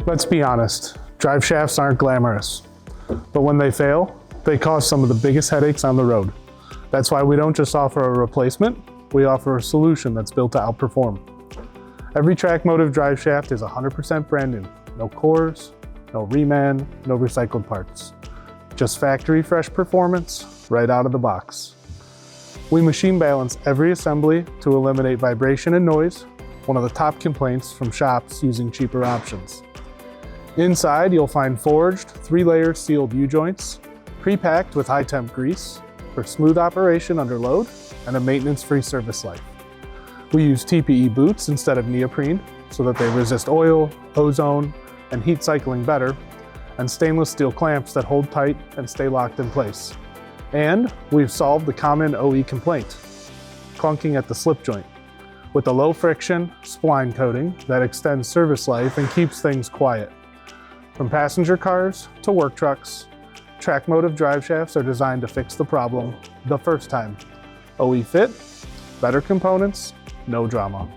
Let's be honest, drive shafts aren't glamorous, but when they fail, they cause some of the biggest headaches on the road. That's why we don't just offer a replacement, we offer a solution that's built to outperform. Every TrakMotive drive shaft is 100% brand new. No cores, no reman, no recycled parts. Just factory fresh performance right out of the box. We machine balance every assembly to eliminate vibration and noise, one of the top complaints from shops using cheaper options. Inside, you'll find forged 3-layer sealed U-joints, pre-packed with high-temp grease for smooth operation under load and a maintenance-free service life. We use TPE boots instead of neoprene so that they resist oil, ozone, and heat cycling better, and stainless steel clamps that hold tight and stay locked in place. And we've solved the common OE complaint, clunking at the slip joint, with a low friction spline coating that extends service life and keeps things quiet. From passenger cars to work trucks, TrakMotive drive shafts are designed to fix the problem the first time. OE fit, better components, no drama.